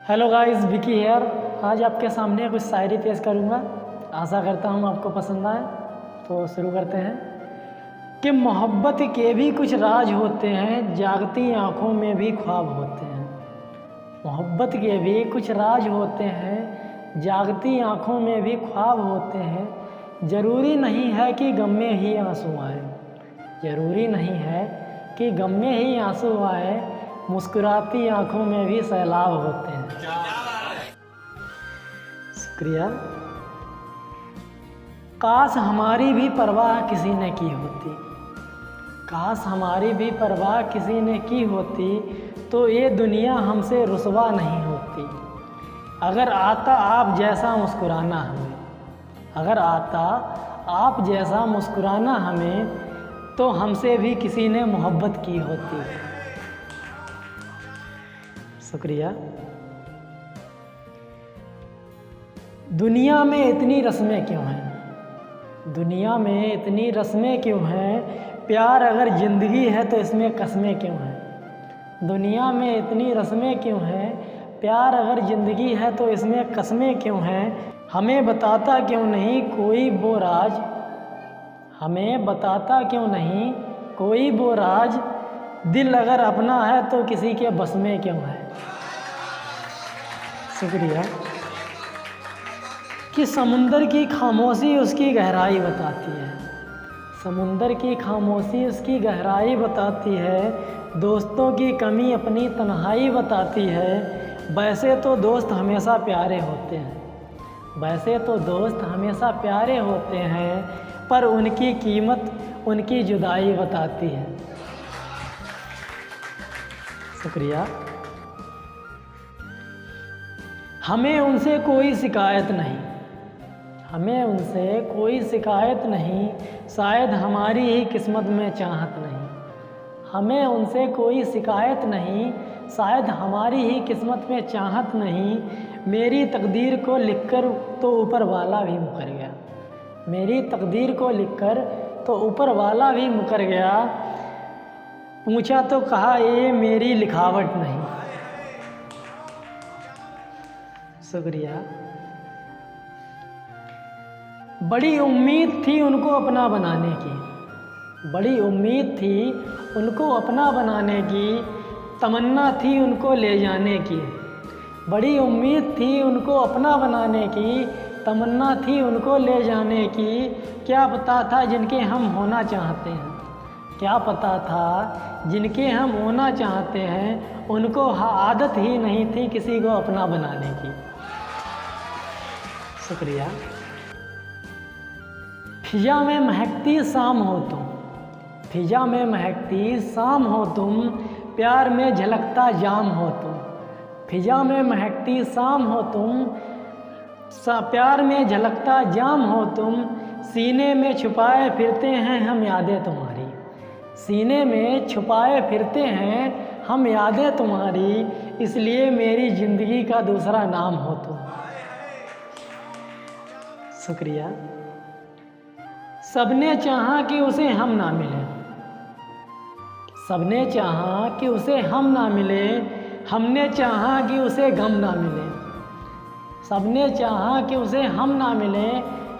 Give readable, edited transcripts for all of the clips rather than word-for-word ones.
Hello guys, Vicky hair. आज आपके सामने कुछ शायरी पेश करूँगा। आशा करता हूँ आपको पसंद आए। तो शुरू करते हैं कि मोहब्बत के भी कुछ राज होते हैं, जागती आँखों में भी ख्वाब होते हैं। मोहब्बत के भी कुछ राज होते हैं, जागती आँखों में भी ख्वाब होते हैं। ज़रूरी नहीं है कि गम में ही आंसू आए, ज़रूरी नहीं है कि गम में ही आंसू आए, मुस्कुराती आंखों में भी सैलाब होते हैं। शुक्रिया। काश हमारी भी परवाह किसी ने की होती, काश हमारी भी परवाह किसी ने की होती, तो ये दुनिया हमसे रुसवा नहीं होती। अगर आता आप जैसा मुस्कुराना हमें, अगर आता आप जैसा मुस्कुराना हमें, तो हमसे भी किसी ने मोहब्बत की होती। शुक्रिया। दुनिया में इतनी रस्में क्यों हैं, दुनिया में इतनी रस्में क्यों हैं, प्यार अगर ज़िंदगी है तो इसमें कसमें क्यों हैं। दुनिया में इतनी रस्में क्यों हैं, प्यार अगर ज़िंदगी है तो इसमें कसमें क्यों हैं। हमें बताता क्यों नहीं कोई वो राज, हमें बताता क्यों नहीं कोई वो राज, दिल अगर अपना है तो किसी के बस में क्यों है। शुक्रिया। कि समुंदर की खामोशी उसकी गहराई बताती है, समुंदर की खामोशी उसकी गहराई बताती है, दोस्तों की कमी अपनी तन्हाई बताती है। वैसे तो दोस्त हमेशा प्यारे होते हैं, वैसे तो दोस्त हमेशा प्यारे होते हैं, पर उनकी कीमत उनकी जुदाई बताती है। शुक्रिया। हमें उनसे कोई शिकायत नहीं, हमें उनसे कोई शिकायत नहीं, शायद हमारी ही किस्मत में चाहत नहीं। हमें उनसे कोई शिकायत नहीं, शायद हमारी ही किस्मत में चाहत नहीं। मेरी तकदीर को लिखकर तो ऊपर वाला भी मुकर गया, मेरी तकदीर को लिखकर तो ऊपर वाला भी मुकर गया। पूछा तो कहा ये मेरी लिखावट नहीं। शुक्रिया। बड़ी उम्मीद थी उनको अपना बनाने की, बड़ी उम्मीद थी उनको अपना बनाने की, तमन्ना थी उनको ले जाने की। बड़ी उम्मीद थी उनको अपना बनाने की, तमन्ना थी उनको ले जाने की। क्या पता था जिनके हम होना चाहते हैं, क्या पता था जिनके हम होना चाहते हैं, उनको आदत ही नहीं थी किसी को अपना बनाने की। शुक्रिया। फिजा में महकती शाम हो तुम, फिजा में महकती शाम हो तुम, प्यार में झलकता जाम हो तुम। फिजा में महकती शाम हो तुम, प्यार में झलकता जाम हो तुम। सीने में छुपाए फिरते हैं हम यादें तुम्हारी, सीने में छुपाए फिरते हैं हम यादें तुम्हारी, इसलिए मेरी ज़िंदगी का दूसरा नाम हो तुम। शुक्रिया। सबने चाहा कि उसे हम ना मिले, सबने चाहा कि उसे हम ना मिले, हमने चाहा कि उसे गम ना मिले। सबने चाहा कि उसे हम ना मिले,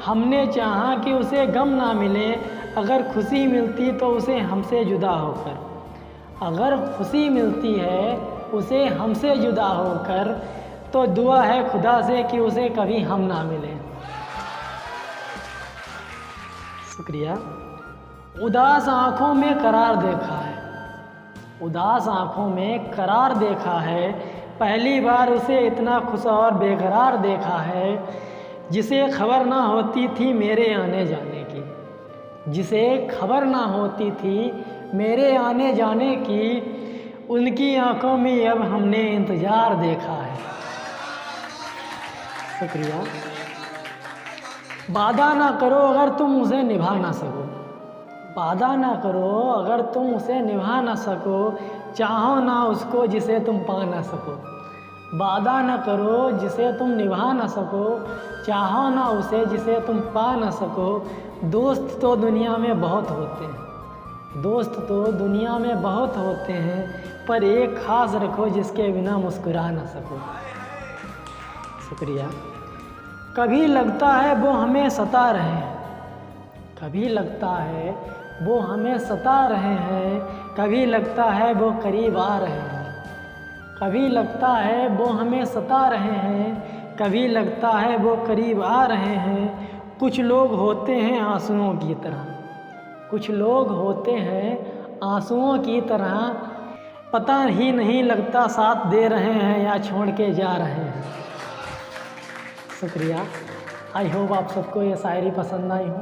हमने चाहा कि उसे गम ना मिले। अगर खुशी मिलती तो उसे हमसे जुदा होकर, अगर खुशी मिलती है उसे हमसे जुदा होकर, तो दुआ है खुदा से कि उसे कभी हम ना मिले। शुक्रिया। उदास आँखों में करार देखा है, उदास आँखों में करार देखा है, पहली बार उसे इतना खुश और बेकरार देखा है। जिसे खबर ना होती थी मेरे आने जाने की, जिसे खबर ना होती थी मेरे आने जाने की, उनकी आँखों में अब हमने इंतज़ार देखा है। शुक्रिया। वादा ना करो अगर तुम उसे निभा ना सको, वादा ना करो अगर तुम उसे निभा ना सको, चाहो ना उसको जिसे तुम पा ना सको। वादा ना करो जिसे तुम निभा ना सको, चाहो ना उसे जिसे तुम पा ना सको। दोस्त तो दुनिया में बहुत होते हैं, दोस्त तो दुनिया में बहुत होते हैं, पर एक ख़ास रखो जिसके बिना मुस्कुरा ना सको। शुक्रिया। कभी लगता है वो हमें सता रहे हैं, कभी लगता है वो हमें सता रहे हैं, कभी लगता है वो करीब आ रहे हैं, कभी लगता है वो हमें सता रहे हैं, कभी लगता है वो करीब आ रहे हैं। कुछ लोग होते हैं आंसुओं की तरह, कुछ लोग होते हैं आंसुओं की तरह, पता ही नहीं लगता साथ दे रहे हैं या छोड़ के जा रहे हैं। शुक्रिया। आई होप आप सबको ये शायरी पसंद आई हो,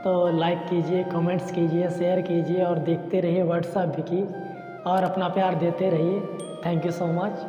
तो लाइक कीजिए, कमेंट्स कीजिए, शेयर कीजिए और देखते रहिए व्हाट्सएप की, और अपना प्यार देते रहिए। Thank you so much.